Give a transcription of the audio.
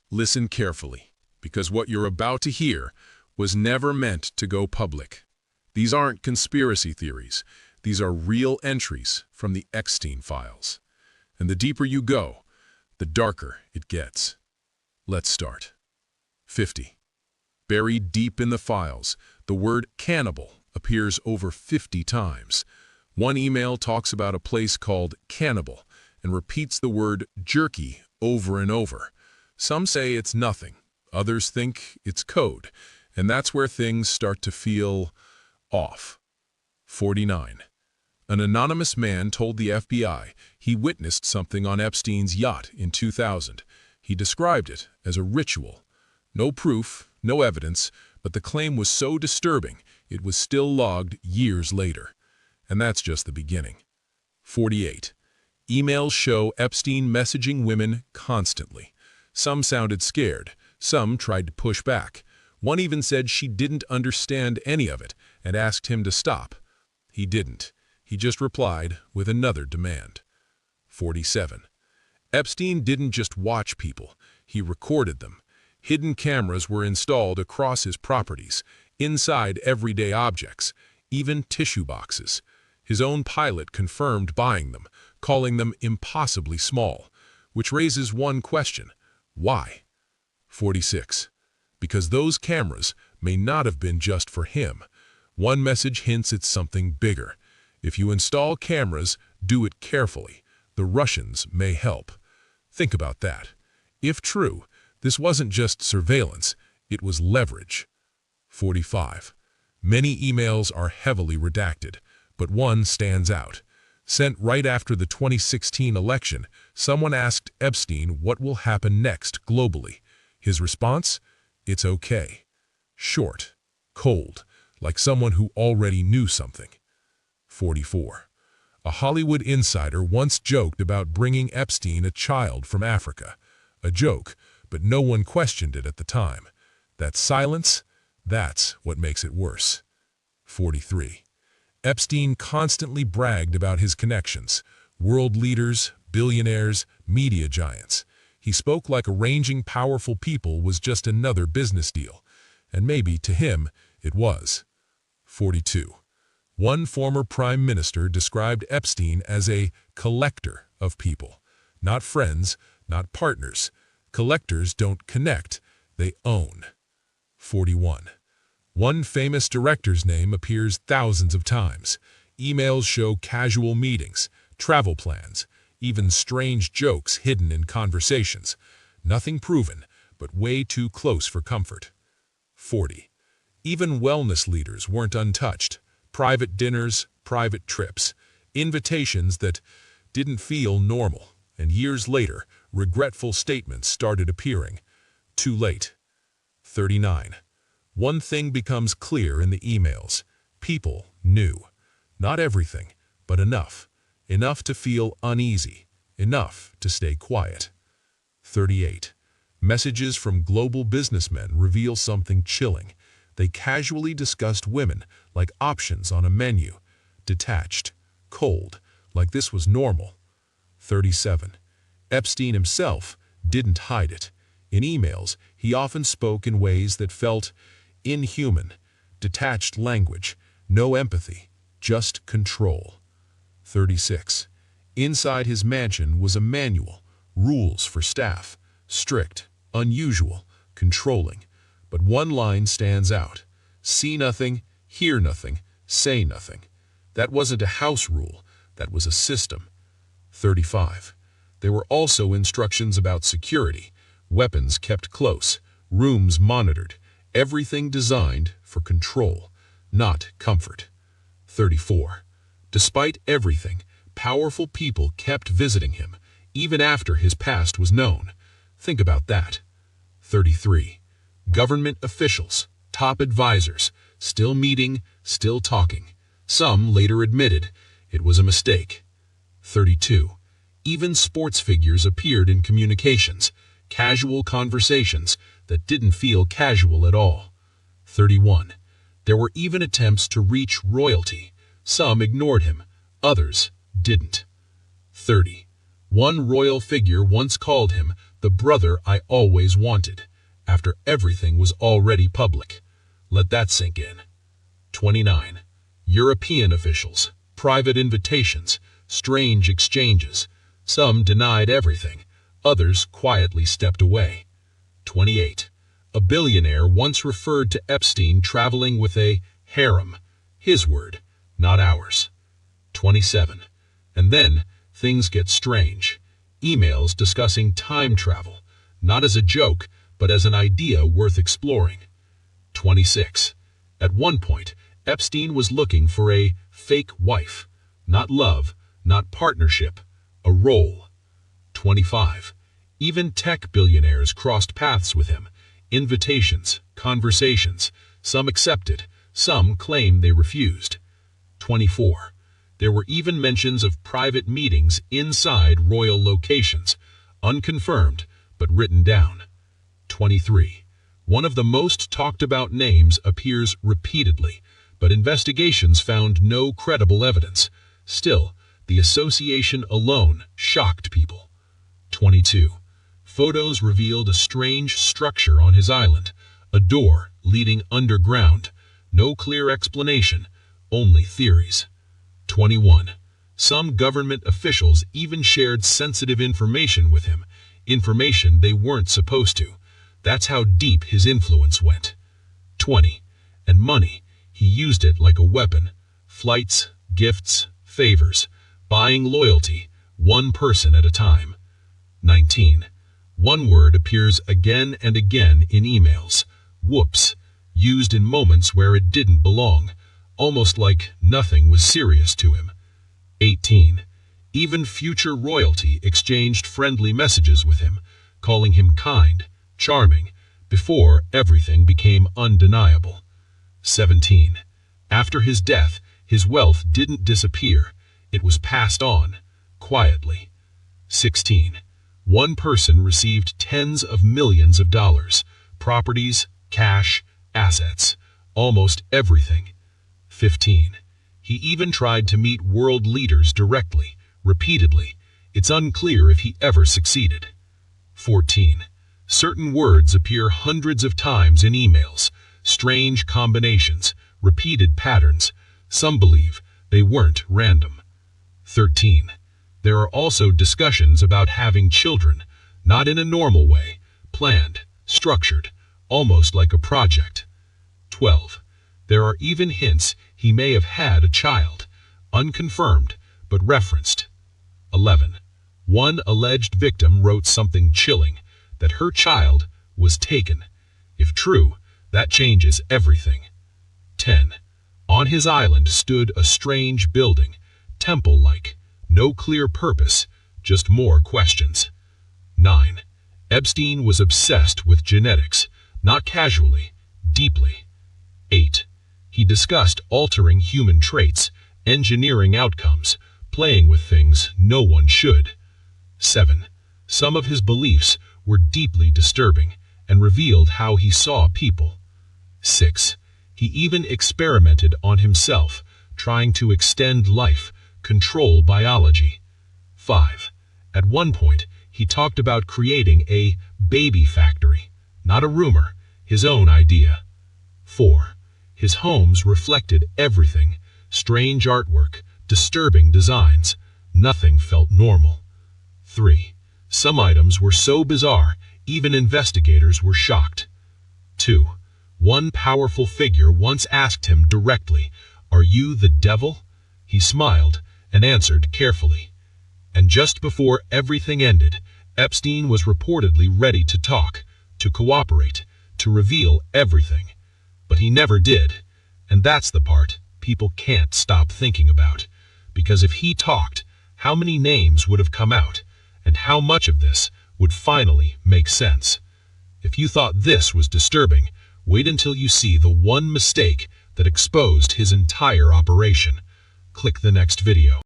Listen carefully, because what you're about to hear was never meant to go public. These aren't conspiracy theories. These are real entries from the Epstein files. And the deeper you go, the darker it gets. Let's start. 50. Buried deep in the files, the word cannibal appears over 50 times. One email talks about a place called Cannibal and repeats the word jerky over and over. Some say it's nothing, others think it's code, and that's where things start to feel off. 49. An anonymous man told the FBI he witnessed something on Epstein's yacht in 2000. He described it as a ritual. No proof, no evidence, but the claim was so disturbing it was still logged years later. And that's just the beginning. 48. Emails show Epstein messaging women constantly. Some sounded scared, some tried to push back. One even said she didn't understand any of it and asked him to stop. He didn't. He just replied with another demand. 47. Epstein didn't just watch people, he recorded them. Hidden cameras were installed across his properties, inside everyday objects, even tissue boxes. His own pilot confirmed buying them, calling them impossibly small, which raises one question: why? 46. Because those cameras may not have been just for him. One message hints at something bigger. If you install cameras, do it carefully. The Russians may help. Think about that. If true, this wasn't just surveillance, it was leverage. 45. Many emails are heavily redacted, but one stands out. Sent right after the 2016 election, someone asked Epstein what will happen next globally. His response? It's okay. Short, cold, like someone who already knew something. 44. A Hollywood insider once joked about bringing Epstein a child from Africa. A joke, but no one questioned it at the time. That silence, that's what makes it worse. 43. Epstein constantly bragged about his connections. World leaders, billionaires, media giants. He spoke like arranging powerful people was just another business deal. And maybe, to him, it was. 42. One former prime minister described Epstein as a collector of people. Not friends, not partners. Collectors don't connect, they own. 41. One famous director's name appears thousands of times. Emails show casual meetings, travel plans, even strange jokes hidden in conversations. Nothing proven, but way too close for comfort. 40. Even wellness leaders weren't untouched. Private dinners, private trips, invitations that didn't feel normal. And years later, regretful statements started appearing. Too late. 39. One thing becomes clear in the emails. People knew. Not everything, but enough. Enough to feel uneasy. Enough to stay quiet. 38. Messages from global businessmen reveal something chilling. They casually discussed women like options on a menu. Detached. Cold. Like this was normal. 37. Epstein himself didn't hide it. In emails, he often spoke in ways that felt inhuman. Detached language. No empathy. Just control. 36. Inside his mansion was a manual. Rules for staff. Strict. Unusual. Controlling. But one line stands out. See nothing, hear nothing, say nothing. That wasn't a house rule. That was a system. 35. There were also instructions about security. Weapons kept close. Rooms monitored. Everything designed for control, not comfort. 34. Despite everything, powerful people kept visiting him, even after his past was known. Think about that. 33. Government officials, top advisors, still meeting, still talking. Some later admitted it was a mistake. 32. Even sports figures appeared in communications, casual conversations that didn't feel casual at all. 31. There were even attempts to reach royalty. Some ignored him, others didn't. 30. One royal figure once called him The brother I always wanted, after everything was already public. Let that sink in. 29. European officials, private invitations, strange exchanges. Some denied everything, others quietly stepped away. 28. A billionaire once referred to Epstein traveling with a harem. His word, not ours. 27. And then, things get strange. Emails discussing time travel, not as a joke, but as an idea worth exploring. 26. At one point, Epstein was looking for a fake wife. Not love, not partnership, a role. 25. Even tech billionaires crossed paths with him. Invitations, conversations. Some accepted, some claim they refused. 24. There were even mentions of private meetings inside royal locations, unconfirmed but written down. 23. One of the most talked about names appears repeatedly, but investigations found no credible evidence. Still, the association alone shocked people. 22. Photos revealed a strange structure on his island, a door leading underground. No clear explanation, only theories. 21. Some government officials even shared sensitive information with him, information they weren't supposed to. That's how deep his influence went. 20. And money, he used it like a weapon. Flights, gifts, favors, buying loyalty, one person at a time. 19. One word appears again and again in emails. Whoops, used in moments where it didn't belong, almost like nothing was serious to him. 18. Even future royalty exchanged friendly messages with him, calling him kind, charming, before everything became undeniable. 17. After his death, his wealth didn't disappear, it was passed on, quietly. 16. One person received tens of millions of dollars, properties, cash, assets, almost everything. 15. He even tried to meet world leaders directly, repeatedly. It's unclear if he ever succeeded. 14. Certain words appear hundreds of times in emails, strange combinations, repeated patterns. Some believe they weren't random. 13. There are also discussions about having children, not in a normal way, planned, structured, almost like a project. 12. There are even hints he may have had a child, unconfirmed, but referenced. 11. One alleged victim wrote something chilling, that her child was taken. If true, that changes everything. 10. On his island stood a strange building, temple-like, no clear purpose, just more questions. 9. Epstein was obsessed with genetics, not casually, deeply. 8. He discussed altering human traits, engineering outcomes, playing with things no one should. 7. Some of his beliefs were deeply disturbing and revealed how he saw people. 6. He even experimented on himself, trying to extend life, control biology. 5. At one point, he talked about creating a baby factory, not a rumor, his own idea. 4. His homes reflected everything, strange artwork, disturbing designs. Nothing felt normal. 3. Some items were so bizarre, even investigators were shocked. 2. One powerful figure once asked him directly, "Are you the devil?" He smiled and answered carefully. And just before everything ended, Epstein was reportedly ready to talk, to cooperate, to reveal everything. But he never did. And that's the part people can't stop thinking about. Because if he talked, how many names would have come out? And how much of this would finally make sense? If you thought this was disturbing, wait until you see the one mistake that exposed his entire operation. Click the next video.